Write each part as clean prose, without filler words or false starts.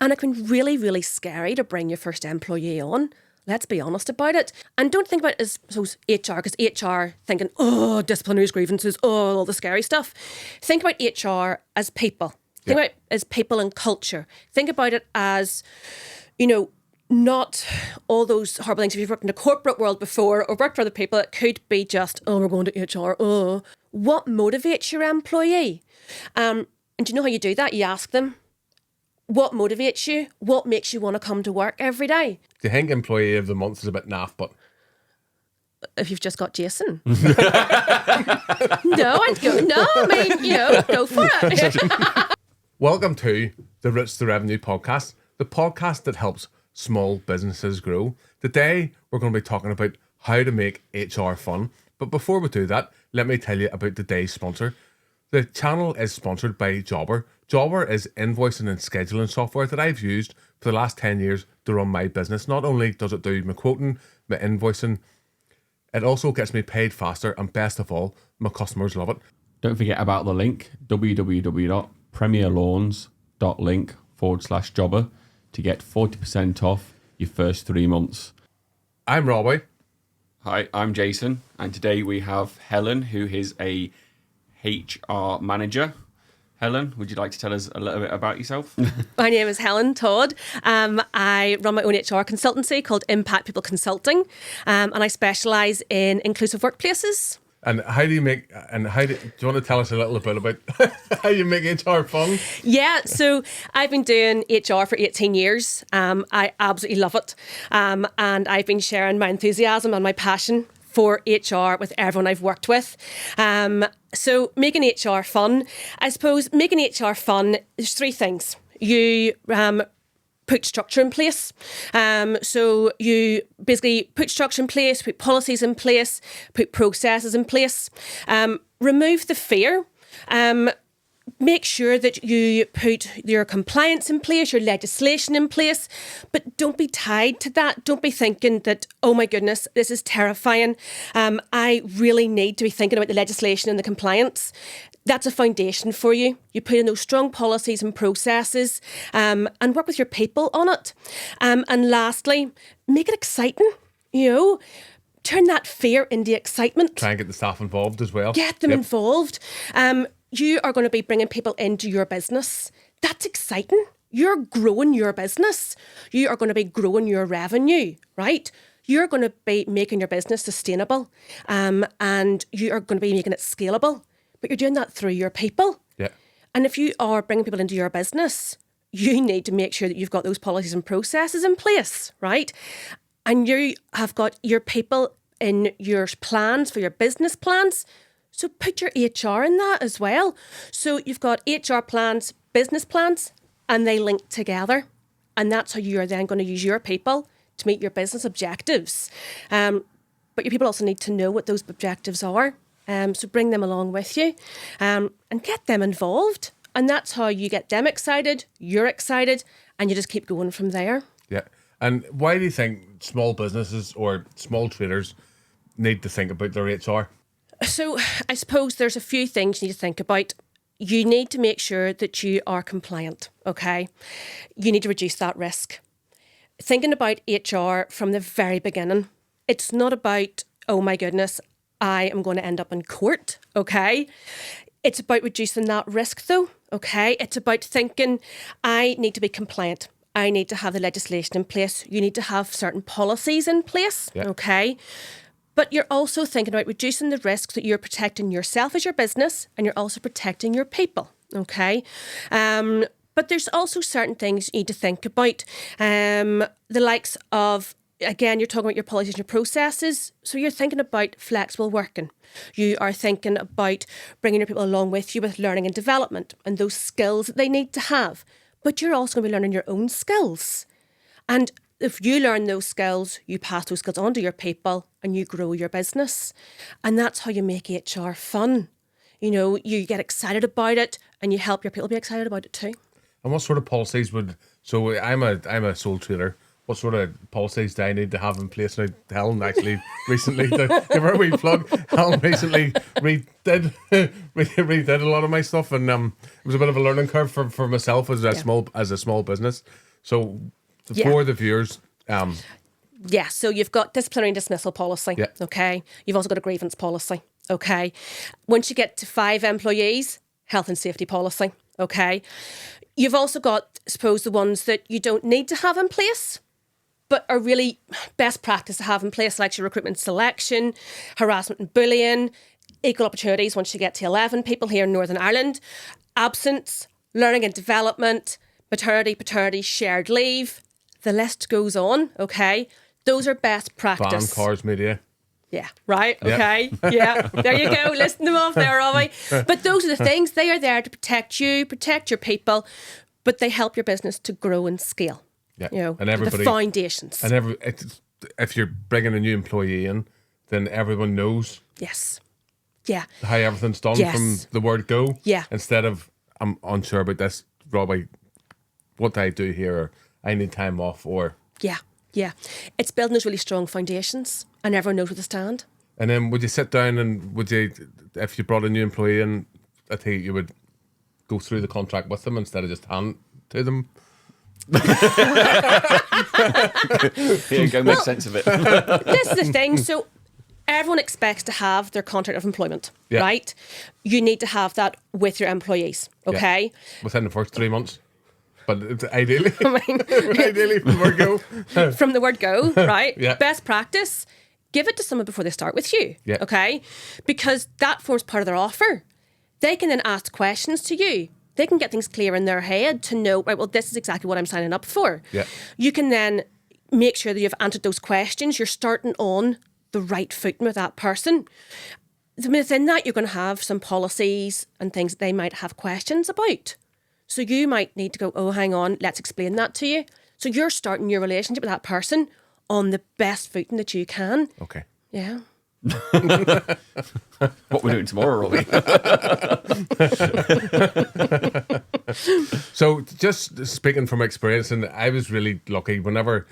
And it can be really, really scary to bring your first employee on. Let's be honest about it. And don't think about it as HR, because HR thinking, oh, disciplinary grievances, oh, all the scary stuff. Think about HR as people. Think about it as people and culture. Think about it as, not all those horrible things. If you've worked in the corporate world before or worked for other people, it could be just, oh, we're going to HR. Oh, what motivates your employee? And do you know how you do that? You ask them, what motivates you? What makes you want to come to work every day? Do you think Employee of the Month is a bit naff, but... If you've just got Jason. Go for it. Welcome to the Roots to Revenue podcast, the podcast that helps small businesses grow. Today, we're going to be talking about how to make HR fun. But before we do that, let me tell you about today's sponsor. The channel is sponsored by Jobber. Jobber is invoicing and scheduling software that I've used for the last 10 years to run my business. Not only does it do my quoting, my invoicing, it also gets me paid faster, and best of all, my customers love it. Don't forget about the link, www.premierloans.link/jobber to get 40% off your first 3 months. I'm Robbie. Hi, I'm Jason, and today we have Helen, who is a HR manager. Helen, would you like to tell us a little bit about yourself? My name is Helen Todd. I run my own HR consultancy called Impact People Consulting, and I specialise in inclusive workplaces. And do you want to tell us a little bit about how you make HR fun? Yeah, so I've been doing HR for 18 years. I absolutely love it. And I've been sharing my enthusiasm and my passion for HR with everyone I've worked with. So making HR fun, I suppose making HR fun, there's three things. You put structure in place. So you basically put structure in place, put policies in place, put processes in place. Remove the fear. Make sure that you put your compliance in place, your legislation in place, but don't be tied to that. Don't be thinking that, oh my goodness, this is terrifying. I really need to be thinking about the legislation and the compliance. That's a foundation for you. You put in those strong policies and processes and work with your people on it. And lastly, make it exciting, turn that fear into excitement. Try and get the staff involved as well. Get them involved. You are going to be bringing people into your business. That's exciting. You're growing your business. You are going to be growing your revenue, right? You're going to be making your business sustainable, and you are going to be making it scalable. But you're doing that through your people. Yeah. And if you are bringing people into your business, you need to make sure that you've got those policies and processes in place, right? And you have got your people in your plans for your business plans. So put your HR in that as well. So you've got HR plans, business plans, and they link together. And that's how you are then going to use your people to meet your business objectives. But your people also need to know what those objectives are. So bring them along with you and get them involved. And that's how you get them excited, you're excited, and you just keep going from there. Yeah. And why do you think small businesses or small traders need to think about their HR? So I suppose there's a few things you need to think about. You need to make sure that you are compliant, okay? You need to reduce that risk. Thinking about HR from the very beginning, it's not about, oh my goodness, I am going to end up in court, okay? It's about reducing that risk though, okay? It's about thinking, I need to be compliant. I need to have the legislation in place. You need to have certain policies in place, okay? But you're also thinking about reducing the risk that you're protecting yourself as your business, and you're also protecting your people, okay? But there's also certain things you need to think about. The likes of, again, you're talking about your policies and your processes. So you're thinking about flexible working. You are thinking about bringing your people along with you with learning and development and those skills that they need to have. But you're also going to be learning your own skills. And if you learn those skills, you pass those skills on to your people and you grow your business. And that's how you make HR fun. You get excited about it and you help your people be excited about it too. And what sort of policies so I'm a sole trader. what sort of policies do I need to have in place now? Helen actually recently, to give her a wee plug, Helen recently redid a lot of my stuff, and it was a bit of a learning curve for myself as a small business. So for the viewers, yeah, so you've got disciplinary and dismissal policy, Yeah. okay? You've also got a grievance policy, okay? Once you get to 5 employees, health and safety policy, okay? You've also got, I suppose, the ones that you don't need to have in place, but are really best practice to have in place, like your recruitment selection, harassment and bullying, equal opportunities once you get to 11 people here in Northern Ireland, absence, learning and development, maternity, paternity, shared leave. The list goes on, okay? Those are best practice. ban cars media. Yeah, right, Yeah. okay. Yeah, there you go. Listen them off there, Robbie. But those are the things. They are there to protect you, protect your people, but they help your business to grow and scale. Yeah, You know, and everybody, the foundations. and if you're bringing a new employee in, then everyone knows Yes. Yeah. how everything's done Yes. from the word go. Yeah. Instead of, I'm unsure about this, Robbie, what do I do here? Or I need time off, or... Yeah. Yeah. It's building those really strong foundations and everyone knows where to stand. And then would you sit down and would you, if you brought a new employee in, I think you would go through the contract with them instead of just hand to them? Here you go, make sense of it. This is the thing. So everyone expects to have their contract of employment, Yeah. right? You need to have that with your employees, okay? Within the first 3 months. But it's ideally, I mean, ideally from the word go. from the word go, right? Yeah. Best practice, give it to someone before they start with you, Yeah. okay? Because that forms part of their offer. They can then ask questions to you. They can get things clear in their head to know, right, well, this is exactly what I'm signing up for. Yeah. You can then make sure that you've answered those questions. You're starting on the right footing with that person. Within that, you're going to have some policies and things that they might have questions about. So you might need to go, oh, hang on, let's explain that to you. So you're starting your relationship with that person on the best footing that you can. Okay. Yeah. What we're doing tomorrow, Robbie. So just speaking from experience, and I was really lucky whenever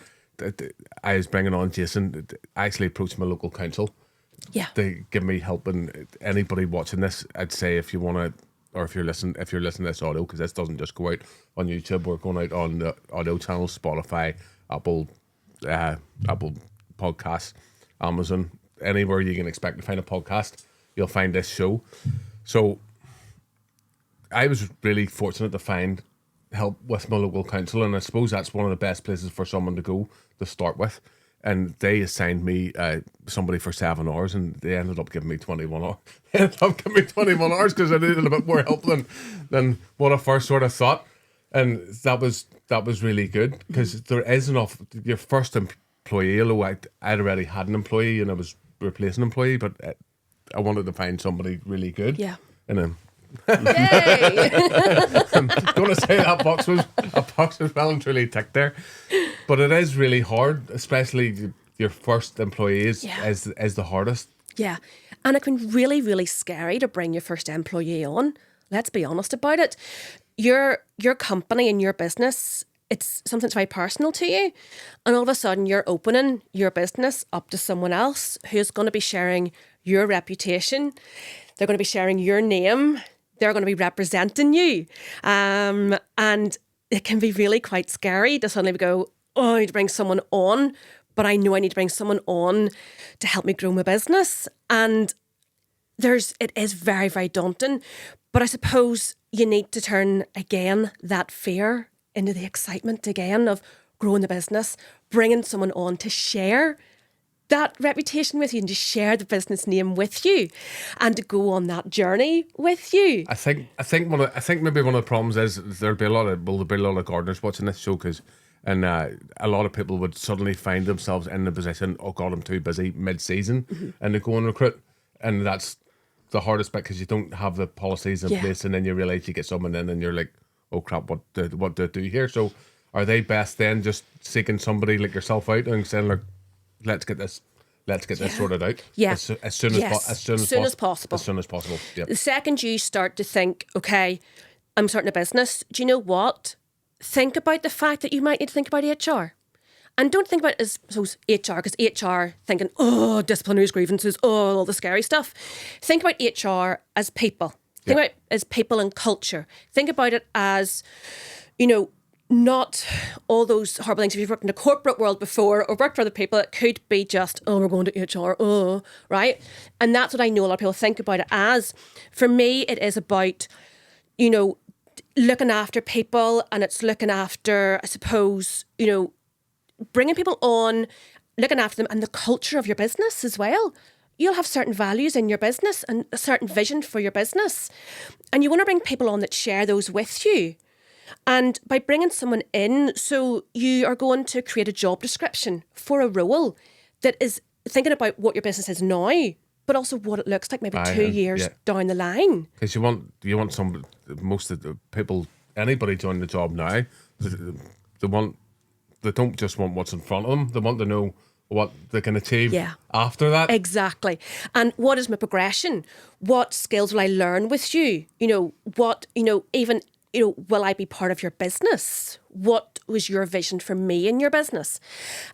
I was bringing on Jason, I actually approached my local council. Yeah. They give me help, and anybody watching this, I'd say if you want to, or if you're listening to this audio, because this doesn't just go out on YouTube, we're going out on the audio channels, Spotify, Apple Podcasts, Amazon, anywhere you can expect to find a podcast, you'll find this show. So I was really fortunate to find help with my local council, and I suppose that's one of the best places for someone to go to start with. And they assigned me somebody for 7 hours, and they ended up giving me 21 hours. They ended up giving me 21 hours because I needed a bit more help than what I first sort of thought. And that was really good, because there is enough. Your first employee, although I'd already had an employee and I was replacing an employee, but I wanted to find somebody really good. Yeah. And then Yay! I'm going to say that box was well and truly ticked there. But it is really hard, especially your first employee is the hardest. Yeah. And it can be really, really scary to bring your first employee on. Let's be honest about it. Your company and your business, it's something that's very personal to you. And all of a sudden you're opening your business up to someone else who's going to be sharing your reputation. They're going to be sharing your name. They're going to be representing you. And it can be really quite scary to suddenly go, oh, I need to bring someone on, but I know I need to bring someone on to help me grow my business. And it is very, very daunting. But I suppose you need to turn again that fear into the excitement again of growing the business, bringing someone on to share that reputation with you and to share the business name with you and to go on that journey with you. I think maybe one of the problems is there'll be a lot of gardeners watching this show, and a lot of people would suddenly find themselves in the position, oh God, I'm too busy mid-season, and they go and recruit, and that's the hardest bit, because you don't have the policies in place, and then you realise you get someone in and you're like, oh crap, what do I do here? So are they best then just seeking somebody like yourself out and saying, look, let's get this sorted out as soon as possible. Yep. The second you start to think, okay, I'm starting a business, do you know what? Think about the fact that you might need to think about HR. And don't think about it as HR, because HR thinking, oh, disciplinaries, grievances, oh, all the scary stuff. Think about HR as people. Think about it as people and culture. Think about it as, not all those horrible things. If you've worked in the corporate world before or worked for other people, it could be just, oh, we're going to HR, oh, right? And that's what I know a lot of people think about it as. For me, it is about, looking after people, and it's looking after, I suppose, bringing people on, looking after them, and the culture of your business as well. You'll have certain values in your business and a certain vision for your business. And you want to bring people on that share those with you. And by bringing someone in, so you are going to create a job description for a role that is thinking about what your business is now, but also what it looks like maybe 2 years down the line. Because you want some, most of the people, anybody joining the job now, they don't just want what's in front of them. They want to know what they can achieve after that. Exactly. And what is my progression? What skills will I learn with you? Will I be part of your business? What was your vision for me in your business?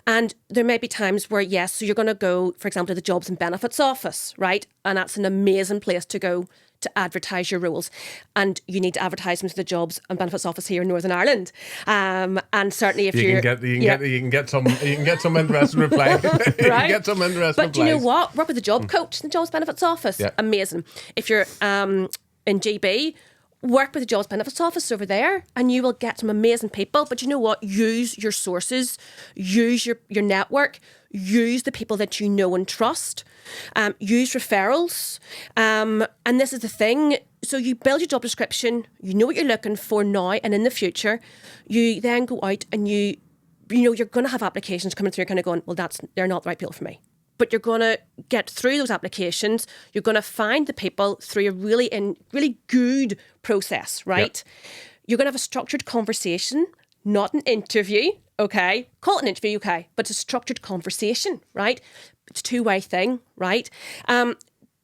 And there may be times where, so you're going to go, for example, to the Jobs and Benefits Office, right? And that's an amazing place to go to advertise your roles. And you need to advertise them to the Jobs and Benefits Office here in Northern Ireland. And certainly if you can get some interesting reply. You can get some interesting But do you know what? Work with a job coach in the Jobs Benefits Office. Yeah. Amazing. If you're in GB, work with the Jobs Benefits Office over there, and you will get some amazing people. But you know what? Use your sources, use your network, use the people that you know and trust, use referrals. And this is the thing. So you build your job description, you know what you're looking for now and in the future. You then go out and you're going to have applications coming through, kind of going, well, they're not the right people for me. But you're going to get through those applications. You're going to find the people through a really good process, right? Yep. You're going to have a structured conversation, not an interview, okay? Call it an interview, okay? But it's a structured conversation, right? It's a two-way thing, right?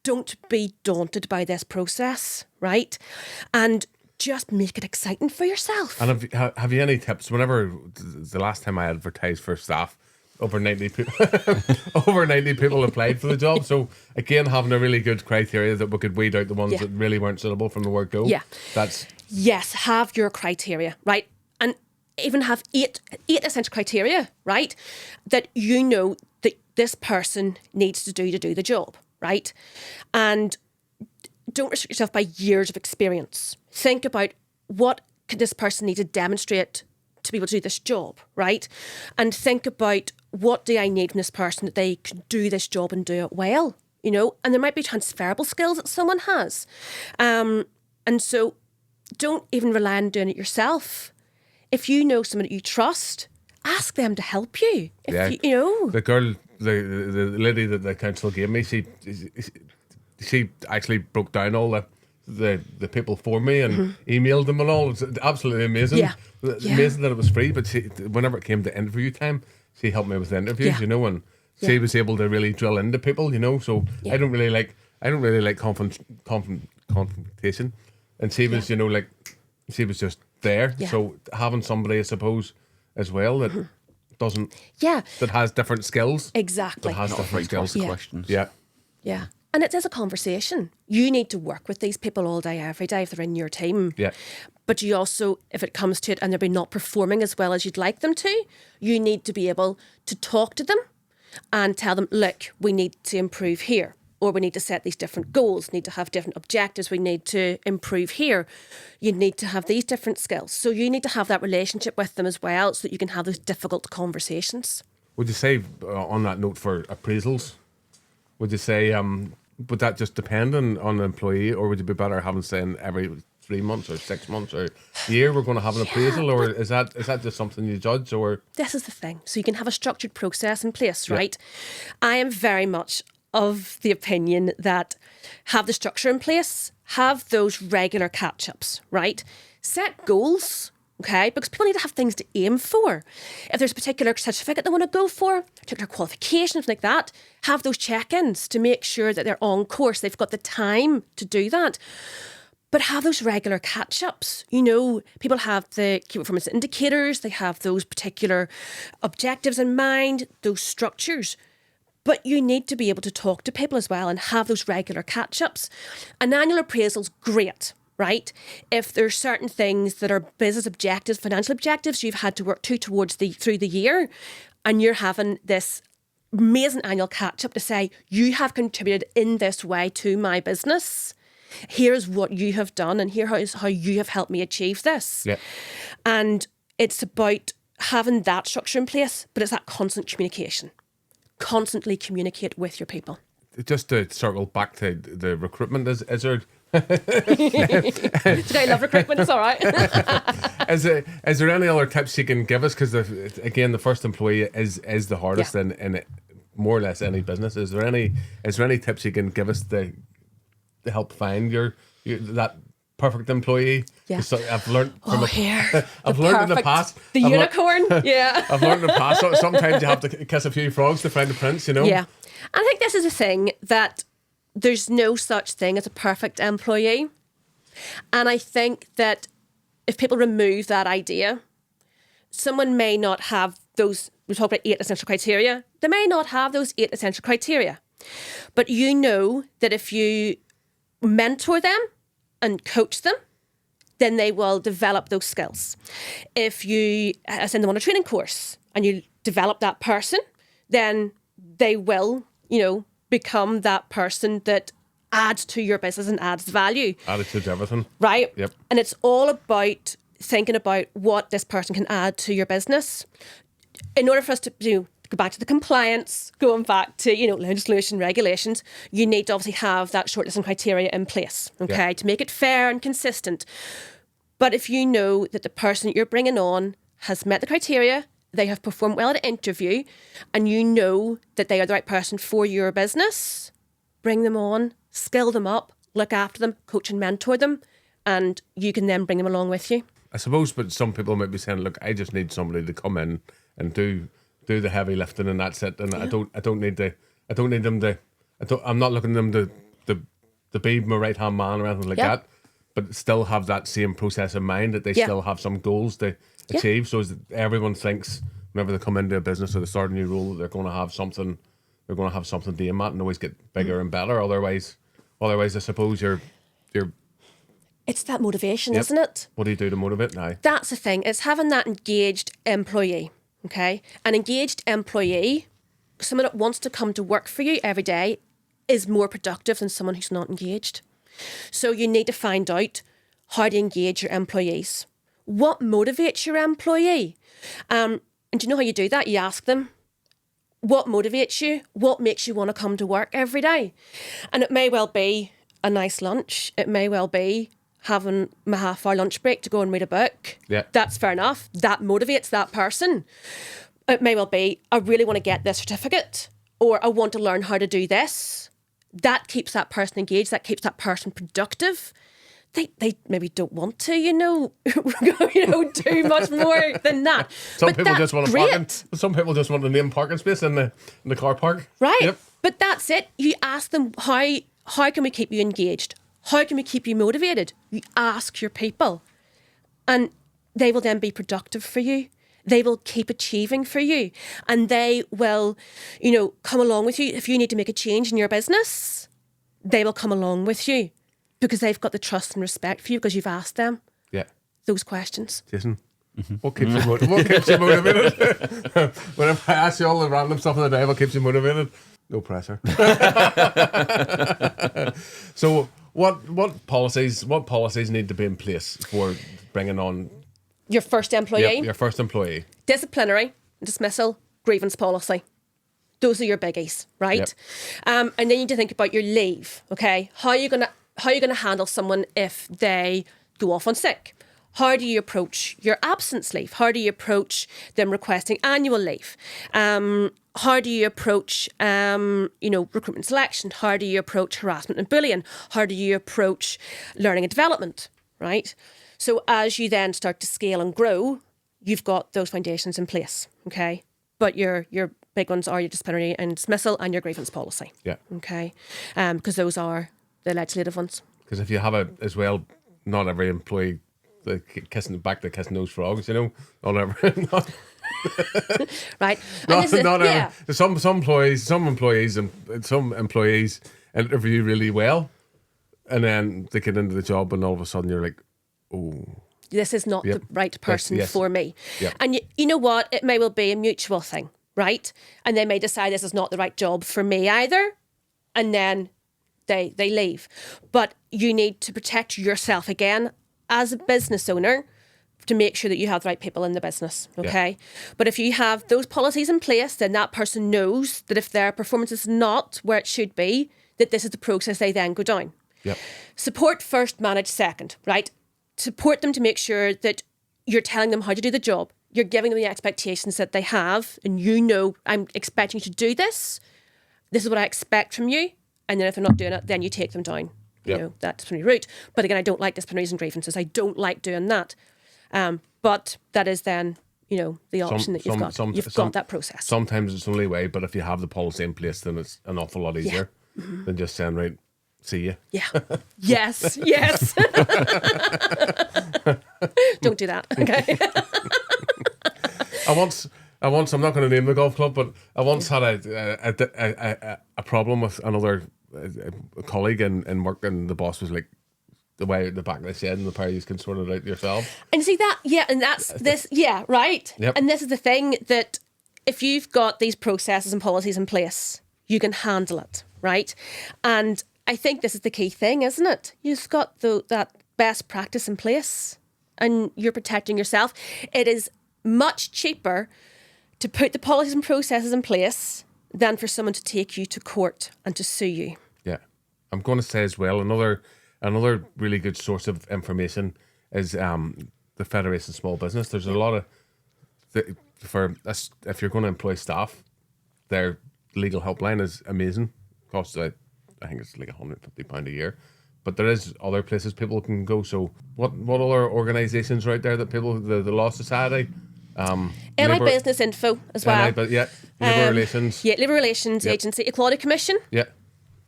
Don't be daunted by this process, right? And just make it exciting for yourself. And have you any tips? Whenever the last time I advertised for staff, over 90 people applied for the job. So again, having a really good criteria that we could weed out the ones that really weren't suitable from the word go. Yeah. Yes, have your criteria, right? And even have eight essential criteria, right? That that this person needs to do the job, right? And don't restrict yourself by years of experience. Think about what could this person need to demonstrate to be able to do this job, right? And think about, what do I need from this person that they can do this job and do it well, And there might be transferable skills that someone has. And so don't even rely on doing it yourself. If you know someone that you trust, ask them to help you. The girl, the lady that the council gave me, she actually broke down all the people for me and emailed them and all. It's absolutely amazing. Yeah. Amazing that it was free, but whenever it came to interview time, she helped me with the interviews, and she was able to really drill into people, So I don't really like confrontation, and she was, she was just there. Yeah. So having somebody, I suppose, as well that doesn't, that has different skills, exactly, that has different skills, questions, yeah. And it is a conversation. You need to work with these people all day, every day if they're in your team. Yeah. But you also, if it comes to it and they're not performing as well as you'd like them to, you need to be able to talk to them and tell them, look, we need to improve here. Or we need to set these different goals, need to have different objectives, we need to improve here. You need to have these different skills. So you need to have that relationship with them as well so that you can have those difficult conversations. Would you say, on that note, for appraisals, would you say, would that just depend on the employee, or would you be better having saying every 3 months or 6 months or a year we're going to have an appraisal, or is that just something you judge? Or this is the thing. So you can have a structured process in place, right? I am very much of the opinion that have the structure in place, have those regular catch-ups, right? Set goals. Okay, because people need to have things to aim for. If there's a particular certificate they want to go for, particular qualification, something like that, have those check-ins to make sure that they're on course. They've got the time to do that. But have those regular catch-ups. You know, people have the key performance indicators, they have those particular objectives in mind, those structures. But you need to be able to talk to people as well and have those regular catch-ups. An annual appraisal's great, right? If there's certain things that are business objectives, financial objectives you've had to work towards through the year, and you're having this amazing annual catch-up to say, you have contributed in this way to my business. Here's what you have done, and here's how you have helped me achieve this. Yeah. And it's about having that structure in place, but it's that constant communication. Constantly communicate with your people. Just to circle back to the recruitment, is there... I love recruitment, it's all right. Is there any other tips you can give us? Because again, the first employee is the hardest in more or less any business. Is there any tips you can give us to help find your that perfect employee? Yeah. So I've learned from I've learned in the past. The unicorn. Yeah. I've learned in the past. Sometimes you have to kiss a few frogs to find the prince. You know. Yeah. I think this is a thing that there's no such thing as a perfect employee. And I think that if people remove that idea, someone may not have those, we talk about 8 essential criteria, they may not have those 8 essential criteria. But you know that if you mentor them and coach them, then they will develop those skills. If you send them on a training course and you develop that person, then they will, become that person that adds to your business and adds value. Attitude's everything. Right? Yep. And it's all about thinking about what this person can add to your business. In order for us to go back to the compliance, going back to, legislation, regulations, you need to obviously have that shortlist and criteria in place, okay, to make it fair and consistent. But if you know that the person you're bringing on has met the criteria, they have performed well at an interview, and you know that they are the right person for your business, bring them on, skill them up, look after them, coach and mentor them, and you can then bring them along with you. I suppose, but some people might be saying, "Look, I just need somebody to come in and do the heavy lifting, and that's it." And I'm not looking at them to be my right hand man or anything like that, but still have that same process in mind, that they still have some goals to achieve. So that everyone thinks whenever they come into a business or they start a new role, that they're going to have something to aim at and always get bigger and better. Otherwise, I suppose you're. It's that motivation, isn't it? What do you do to motivate now? That's the thing. It's having that engaged employee, okay? An engaged employee, someone that wants to come to work for you every day, is more productive than someone who's not engaged. So you need to find out how to engage your employees. What motivates your employee? And do you know how you do that? You ask them, what motivates you? What makes you want to come to work every day? And it may well be a nice lunch. It may well be having my half-hour lunch break to go and read a book. Yeah. That's fair enough. That motivates that person. It may well be, I really want to get this certificate, or I want to learn how to do this. That keeps that person engaged. That keeps that person productive. They maybe don't want to, do much more than that. Some people just want a name parking space in the car park. Right. Yep. But that's it. You ask them, how can we keep you engaged? How can we keep you motivated? You ask your people, and they will then be productive for you. They will keep achieving for you, and they will, come along with you. If you need to make a change in your business, they will come along with you because they've got the trust and respect for you because you've asked them those questions. Jason, what keeps you motivated? Whenever I ask you all the random stuff of the day, what keeps you motivated? No pressure. So what policies need to be in place for bringing on your first employee? Yep, your first employee. Disciplinary, dismissal, grievance policy. Those are your biggies, right? Yep. And then you need to think about your leave. Okay, how are you gonna handle someone if they go off on sick? How do you approach your absence leave? How do you approach them requesting annual leave? How do you approach, recruitment selection? How do you approach harassment and bullying? How do you approach learning and development, right? So as you then start to scale and grow, you've got those foundations in place, okay? But your big ones are your disciplinary and dismissal and your grievance policy. Yeah. Okay? Because those are the legislative ones. Because if you have not every employee kissing those frogs, you know. Not every, not, Right. And not, this is- not yeah. every, some employees interview really well, and then they get into the job, and all of a sudden you're like, oh, This is not Yep. the right person Yes. for me. Yep. And you know what? It may well be a mutual thing, right? And they may decide this is not the right job for me either. And then they leave. But you need to protect yourself again as a business owner to make sure that you have the right people in the business, okay? But if you have those policies in place, then that person knows that if their performance is not where it should be, that this is the process they then go down. yep, Support first, manage second, right? Support them to make sure that you're telling them how to do the job. You're giving them the expectations that they have, and you know, I'm expecting you to do this. This is what I expect from you. And then if they're not doing it, then you take them down. You Yep. know, that disciplinary route. But again, I don't like disciplinaries and grievances. I don't like doing that. But that is then, you know, the option that you've got. You've got that process. Sometimes it's the only way, but if you have the policy in place, then it's an awful lot easier than just saying, right, see you. Yeah. Yes. Yes. Don't do that. Okay. I once, I'm not going to name the golf club, but I once had a problem with another colleague in work, and the boss was like, the way at the back of the shed, and the pair of you can sort it out yourself. And see that, yeah, and that's this, yeah, right. Yep. And this is the thing, that if you've got these processes and policies in place, you can handle it, right? And I think this is the key thing, isn't it? You've got that best practice in place, and you're protecting yourself. It is much cheaper to put the policies and processes in place than for someone to take you to court and to sue you. Yeah. I'm going to say as well, another really good source of information is the Federation of Small Business. There's a lot of, if you're going to employ staff, their legal helpline is amazing. Costs, I think it's like £150 a year. But there is other places people can go. So what other organisations are out there that people, the Law Society? NI Business Info as well. Labour Relations. Yeah, Labour Relations Agency, Equality Commission. Yeah.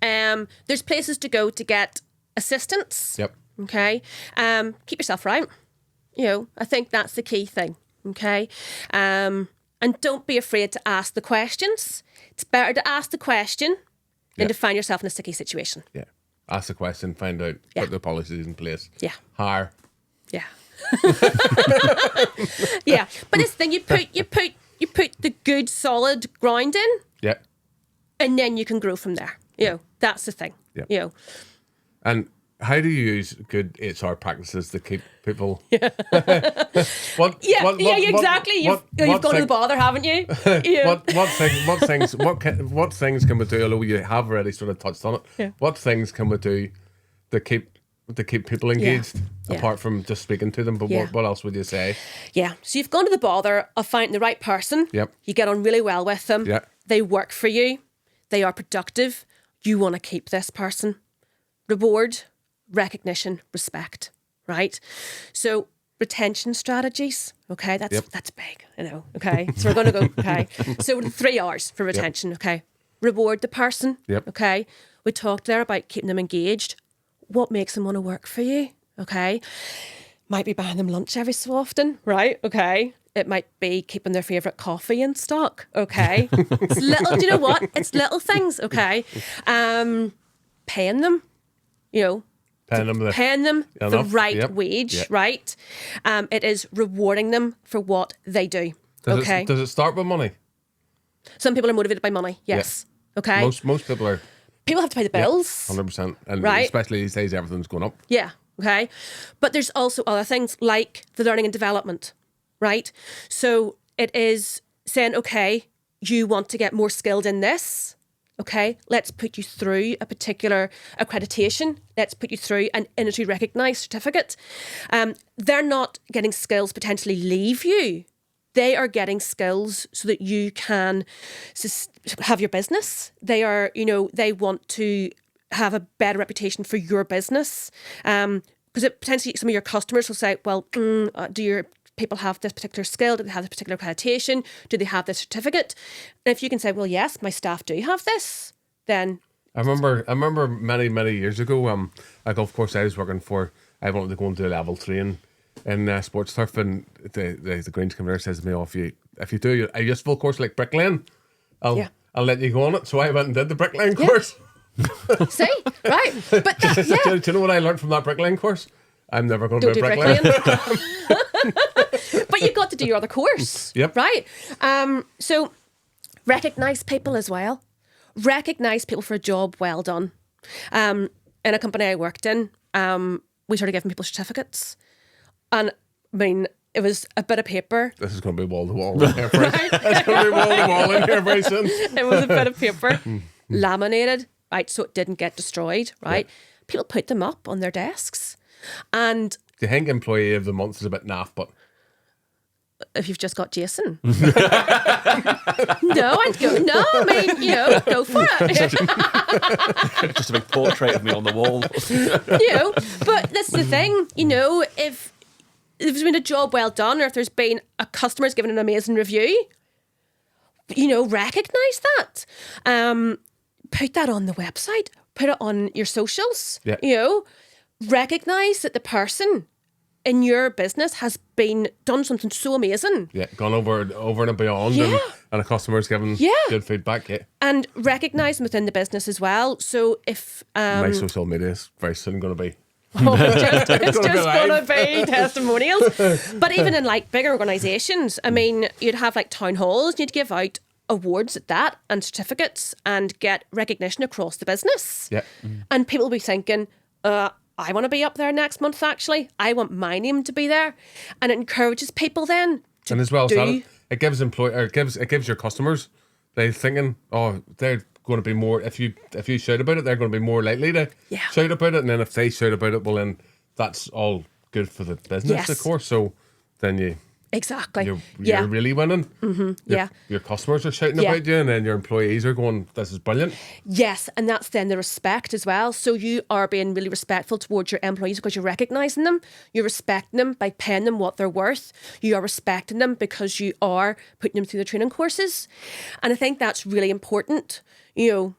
There's places to go to get assistance. Yep. Okay. Keep yourself right. You know, I think that's the key thing. Okay. And don't be afraid to ask the questions. It's better to ask the question than to find yourself in a sticky situation. Yeah. Ask the question, find out, put the policies in place. Yeah. Hire. Yeah. Yeah. But this thing, you put the good solid ground in, Yeah. and then you can grow from there. You know, that's the thing. Yeah. You know. And how do you use good HR practices to keep people? Exactly. You've gone to the bother, haven't you? Yeah. What things can we do? Although you have already sort of touched on it. Yeah. What things can we do to keep people engaged Yeah. apart from just speaking to them? But Yeah. what else would you say? Yeah. So you've gone to the bother of finding the right person. Yep. You get on really well with them. Yeah. They work for you. They are productive. You want to keep this person. Reward, recognition, respect. Right? So retention strategies. Okay, that's big, you know. Okay. So we're gonna go, okay. So 3 hours for retention, okay. Reward the person. Yep. Okay. We talked there about keeping them engaged. What makes them want to work for you? Okay. Might be buying them lunch every so often, right? Okay. It might be keeping their favourite coffee in stock. Okay. It's little, do you know what? It's little things, okay. Paying them, you know. Paying them the right wage, right? It is rewarding them for what they do. Okay. Does it start with money? Some people are motivated by money, yes. Okay. Most people are. People have to pay the bills. 100%. And Right. especially these days, everything's going up. Yeah. Okay. But there's also other things like the learning and development, right? So it is saying, okay, you want to get more skilled in this. Okay, let's put you through a particular accreditation. Let's put you through an industry recognised certificate. They're not getting skills potentially leave you. They are getting skills so that you can have your business. They are, you know, they want to have a better reputation for your business. Because potentially some of your customers will say, well, do your people have this particular skill? Do they have this particular accreditation? Do they have this certificate? And if you can say, well, yes, my staff do have this, then... I remember many years ago, a golf course I was working for, I wanted to go and do a level 3 in sports turf, and the Greens Commissioner says to me, if you do a useful course like bricklaying, I'll let you go on it. So I went and did the bricklaying course. See, right? But Do you know what I learned from that bricklaying course? I'm never going to do bricklaying. But you got to do your other course. Yep. Right? So recognise people as well. Recognise people for a job well done. In a company I worked in, we started giving people certificates. And I mean, it was a bit of paper. This is going to be wall to wall in here. It's going to be wall to wall in here very soon. It was a bit of paper, laminated, right, so it didn't get destroyed, right? Yeah. People put them up on their desks. And Do you think Employee of the Month is a bit naff, but... if you've just got Jason. No, I'd go, go for it. Just a big portrait of me on the wall. But that's the thing, if there's been a job well done, or if there's been a customer's given an amazing review, recognise that. Put that on the website, put it on your socials, recognise that the person in your business has done something so amazing. Yeah, gone over and beyond, and a customer's given good feedback. Yeah. And recognise them within the business as well. So if... my social media is very soon going to be... it's just going to be testimonials. But even in bigger organisations, I mean, you'd have town halls, you'd give out awards at that and certificates and get recognition across the business. Yeah. And people will be thinking, I want to be up there next month, actually. I want my name to be there. And it encourages people then to And as well as do... that, it gives it gives your customers, they're thinking, they're going to be more, if you shout about it, they're going to be more likely to shout about it. And then if they shout about it, well then that's all good for the business, of course. So then you're really winning. Your customers are shouting about you, and then your employees are going, this is brilliant. Yes, and that's then the respect as well. So you are being really respectful towards your employees because you're recognising them. You're respecting them by paying them what they're worth. You are respecting them because you are putting them through the training courses. And I think that's really important. You're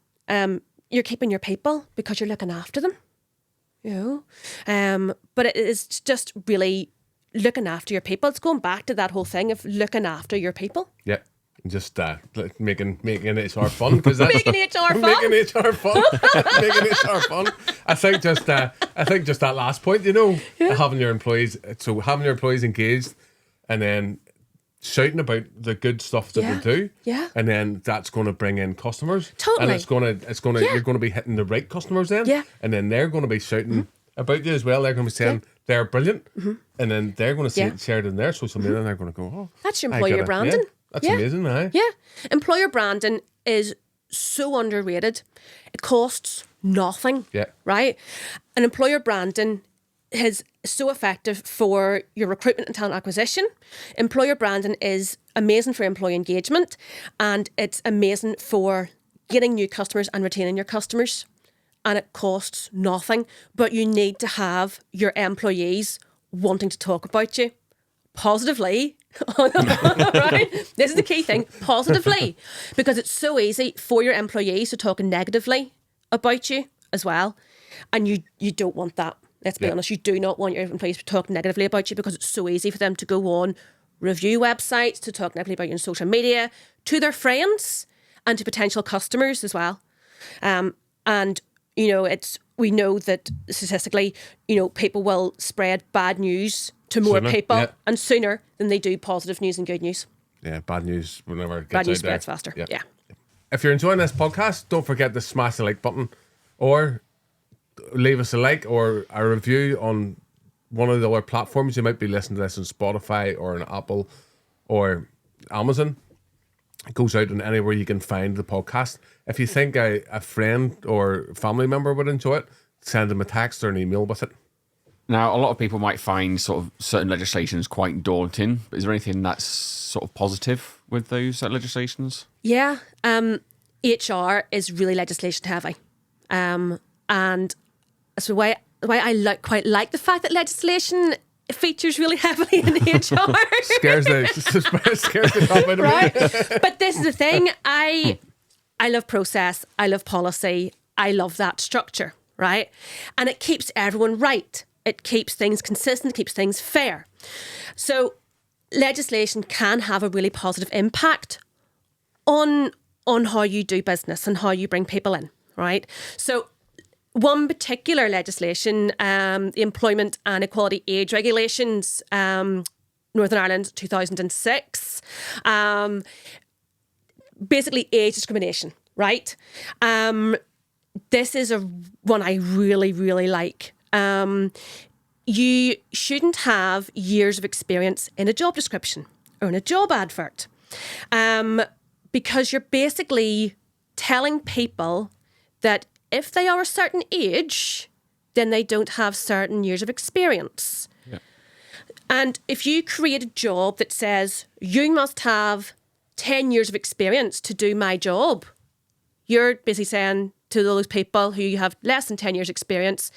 keeping your people because you're looking after them. But it is just really looking after your people. It's going back to that whole thing of looking after your people. Yeah. Just making HR fun, because that's making HR fun. Making HR fun. Making HR fun. I think just that last point, having your employees engaged, and then shouting about the good stuff that they do. Yeah. And then that's going to bring in customers. Totally. And you're going to be hitting the right customers then. Yeah. And then they're going to be shouting about you as well. They're going to be saying they're brilliant. And then they're going to share it in their social media, and they're going to go, that's your employer branding. Yeah, that's amazing, right? Yeah. Employer branding is so underrated. It costs nothing. Yeah. Right? And employer branding is so effective for your recruitment and talent acquisition. Employer branding is amazing for employee engagement, and it's amazing for getting new customers and retaining your customers. And it costs nothing, but you need to have your employees wanting to talk about you positively. Right? This is the key thing, positively, because it's so easy for your employees to talk negatively about you as well, and you don't want that. Let's be honest, you do not want your employees to talk negatively about you, because it's so easy for them to go on review websites, to talk negatively about you on social media, to their friends and to potential customers as well. And we know that statistically, people will spread bad news to more people and sooner than they do positive news and good news. Yeah, bad news whenever it gets bad news out there. spreads faster. Yeah. If you're enjoying this podcast, don't forget to smash the like button, or leave us a like or a review on one of the other platforms. You might be listening to this on Spotify or on Apple or Amazon. It goes out on anywhere you can find the podcast. If you think a friend or family member would enjoy it, send them a text or an email with it. Now, a lot of people might find sort of certain legislations quite daunting, but is there anything that's sort of positive with those legislations? Yeah. HR is really legislation heavy. And so why I quite like the fact that legislation features really heavily in HR. scares the crap out of me. But this is the thing. I love process. I love policy. I love that structure, right? And it keeps everyone right. It keeps things consistent, keeps things fair. So legislation can have a really positive impact on how you do business and how you bring people in, right? So one particular legislation, the Employment and Equality Age Regulations, Northern Ireland 2006, basically age discrimination, right? This is one I really, really like. You shouldn't have years of experience in a job description or in a job advert, because you're basically telling people that if they are a certain age, then they don't have certain years of experience. Yeah. And if you create a job that says you must have 10 years of experience to do my job, you're basically saying to those people who have less than 10 years experience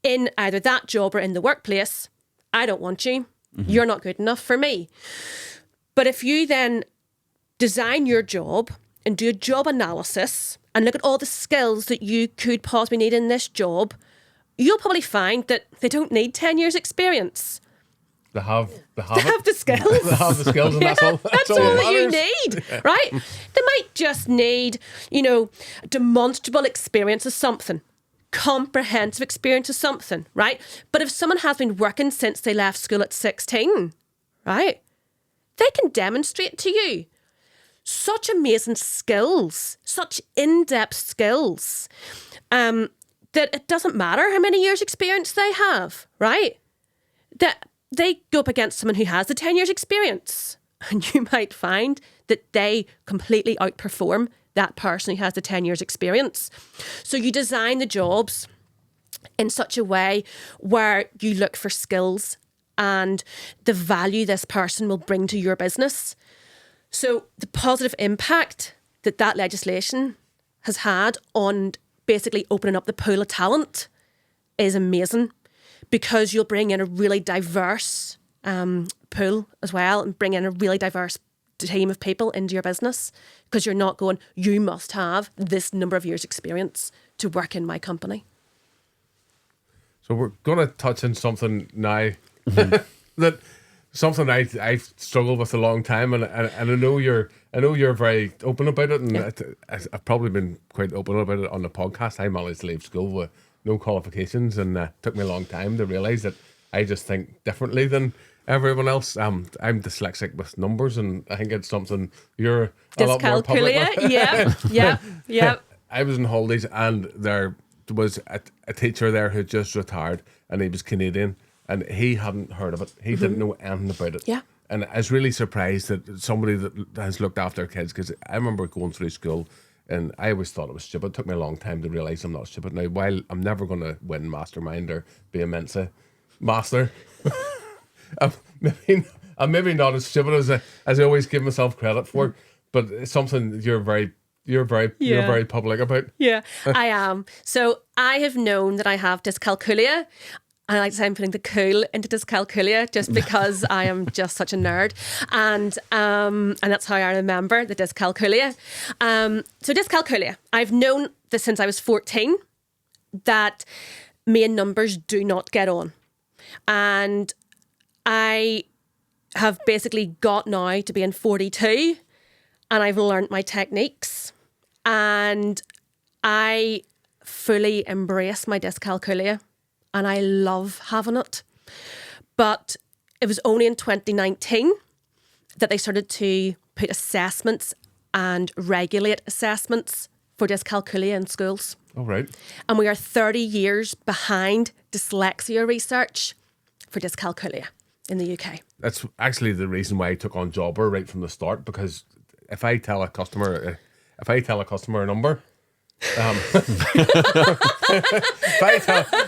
in either that job or in the workplace, I don't want you. You're not good enough for me. But if you then design your job and do a job analysis and look at all the skills that you could possibly need in this job, you'll probably find that they don't need 10 years experience. They have They have the skills. They have the skills, and that's all. That's all that you need, right? They might just need, demonstrable experience of something, comprehensive experience of something, right? But if someone has been working since they left school at 16, right, they can demonstrate to you such amazing skills, such in-depth skills, that it doesn't matter how many years experience they have, right? That they go up against someone who has the 10 years experience, and you might find that they completely outperform that person who has the 10 years experience. So you design the jobs in such a way where you look for skills and the value this person will bring to your business. So the positive impact that legislation has had on basically opening up the pool of talent is amazing, because you'll bring in a really diverse pool as well, and bring in a really diverse team of people into your business, because you're not going, you must have this number of years experience to work in my company. So we're going to touch on something now that something I've struggled with a long time, and I know you're very open about it, and I've probably been quite open about it on the podcast. I managed to leave school with no qualifications, and it took me a long time to realise that I just think differently than everyone else. I'm dyslexic with numbers, and I think it's something you're a lot more public with. Yeah. I was on holidays, and there was a teacher there who just retired, and he was Canadian, and he hadn't heard of it. He didn't know anything about it. Yeah. And I was really surprised that somebody that has looked after kids, because I remember going through school and I always thought it was stupid. It took me a long time to realise I'm not stupid. Now, while I'm never going to win Mastermind or be a Mensa master, I'm maybe not as stupid as I always give myself credit for, but it's something you're very public about. Yeah, I am. So I have known that I have dyscalculia. I like to say I'm putting the cool into dyscalculia just because I am just such a nerd. And that's how I remember the dyscalculia. So dyscalculia, I've known this since I was 14, that me and numbers do not get on. And I have basically got now to being 42, and I've learned my techniques, and I fully embrace my dyscalculia. And I love having it. But it was only in 2019 that they started to put assessments and regulate assessments for dyscalculia in schools. Oh, right. And we are 30 years behind dyslexia research for dyscalculia in the UK. That's actually the reason why I took on Jobber right from the start, because if I tell a customer a number, by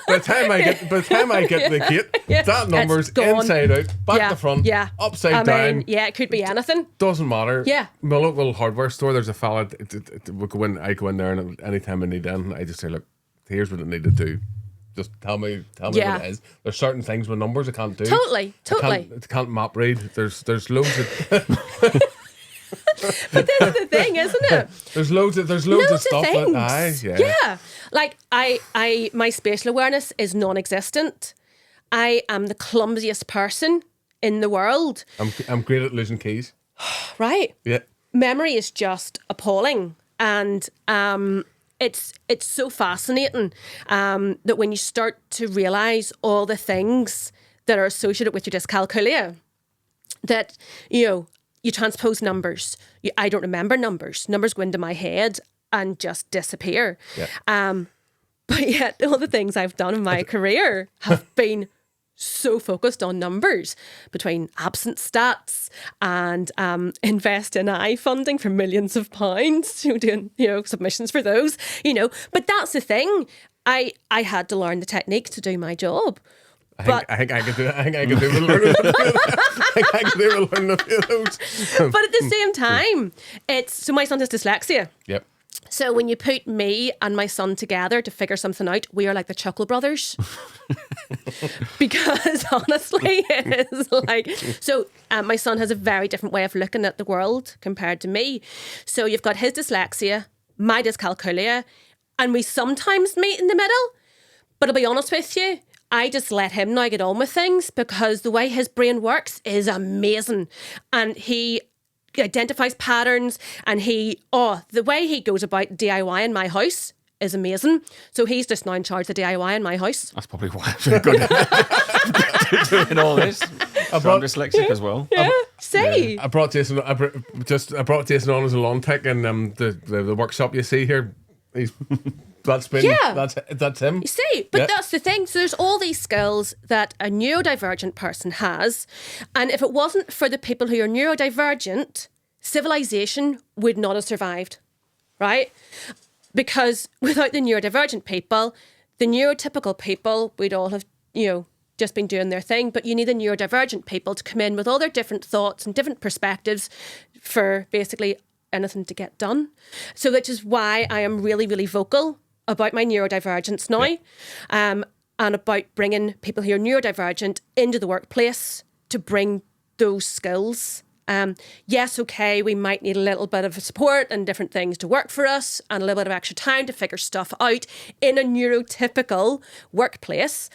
the time I get the gate, that number's inside out, back to front, upside down. Yeah, it could be anything. Doesn't matter. Yeah. My local hardware store, there's a fella. I go in there, and anytime I need anything, I just say, "Look, here's what I need to do. Just tell me what it is." There's certain things with numbers I can't do. Totally. I can't map read. There's loads of. But this is the thing, isn't it? There's loads of stuff. Yeah. Like my spatial awareness is non-existent, I am the clumsiest person in the world. I'm great at losing keys. Right. Yeah. Memory is just appalling. And it's so fascinating that when you start to realise all the things that are associated with your dyscalculia, that, you transpose numbers. I don't remember numbers. Numbers go into my head and just disappear. Yeah. But yet all the things I've done in my career have been so focused on numbers, between absence stats and invest in I funding for millions of pounds, doing submissions for those, But that's the thing. I had to learn the techniques to do my job. I think I can do it. I think I can do it. I can do it. Learn a few of those. But at the same time, so my son has dyslexia. Yep. So when you put me and my son together to figure something out, we are like the Chuckle Brothers. Because honestly, it's like... So my son has a very different way of looking at the world compared to me. So you've got his dyslexia, my dyscalculia, and we sometimes meet in the middle. But I'll be honest with you, I just let him now get on with things, because the way his brain works is amazing. And he identifies patterns, and the way he goes about DIY in my house is amazing. So he's just now in charge of DIY in my house. That's probably why I'm so good at doing all this. I'm dyslexic as well. Yeah, see. I brought Jason. I brought Jason on as a lawn tech in the workshop you see here. That's him. You see, but that's the thing. So there's all these skills that a neurodivergent person has, and if it wasn't for the people who are neurodivergent, civilization would not have survived, right? Because without the neurodivergent people, the neurotypical people would all have, just been doing their thing. But you need the neurodivergent people to come in with all their different thoughts and different perspectives for basically anything to get done. So which is why I am really, really vocal about my neurodivergence now, and about bringing people who are neurodivergent into the workplace to bring those skills. Yes, okay, we might need a little bit of support and different things to work for us, and a little bit of extra time to figure stuff out in a neurotypical workplace.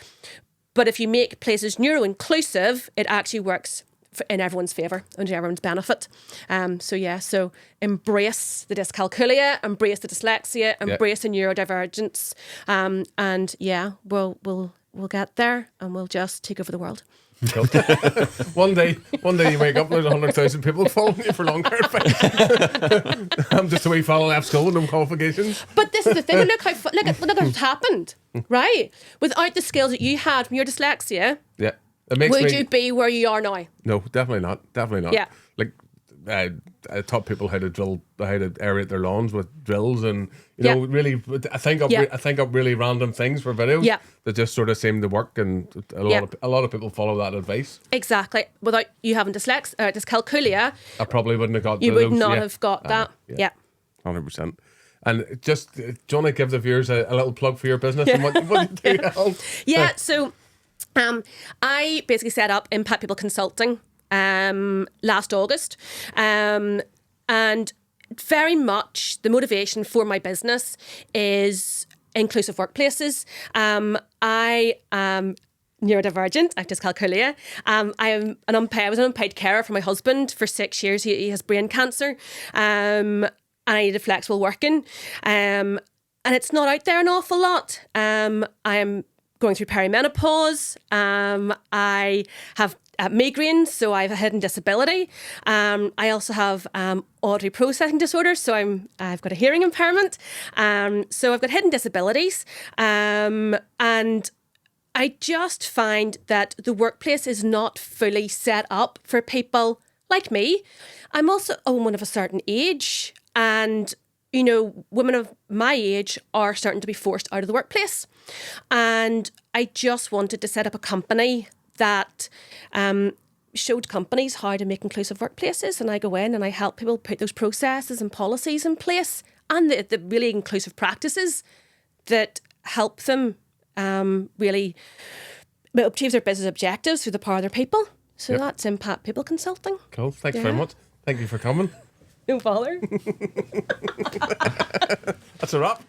But if you make places neuro-inclusive, it actually works in everyone's favour and to everyone's benefit. So embrace the dyscalculia, embrace the dyslexia, embrace the neurodivergence, and we'll get there, and we'll just take over the world. One day you wake up and there's 100,000 people following you for longer advice. I'm just a wee fella left school with no qualifications. But this is the thing. Look at what's happened, right? Without the skills that you had from your dyslexia, would you be where you are now? No, definitely not. Definitely not. Yeah. Like, I taught people how to aerate their lawns with drills, and really, I think up really random things for videos that just sort of seem to work, and a lot of people follow that advice. Exactly. Without you having dyscalculia, I probably wouldn't have got. You would not have got that. 100%. And just, do you want to give the viewers a little plug for your business and what you do? Yeah. So, I basically set up Impact People Consulting last August, and very much the motivation for my business is inclusive workplaces. I am neurodivergent. I have dyscalculia. I was an unpaid carer for my husband for 6 years. He has brain cancer, and I needed flexible working, and it's not out there an awful lot. I am going through perimenopause. I have migraines, so I have a hidden disability. I also have auditory processing disorder, so I've got a hearing impairment. So I've got hidden disabilities, and I just find that the workplace is not fully set up for people like me. I'm also a woman of a certain age, and women of my age are starting to be forced out of the workplace. And I just wanted to set up a company that showed companies how to make inclusive workplaces. And I go in and I help people put those processes and policies in place, and the really inclusive practices that help them really achieve their business objectives through the power of their people. So that's Impact People Consulting. Cool. Thanks very much. Thank you for coming. No bother. That's a wrap.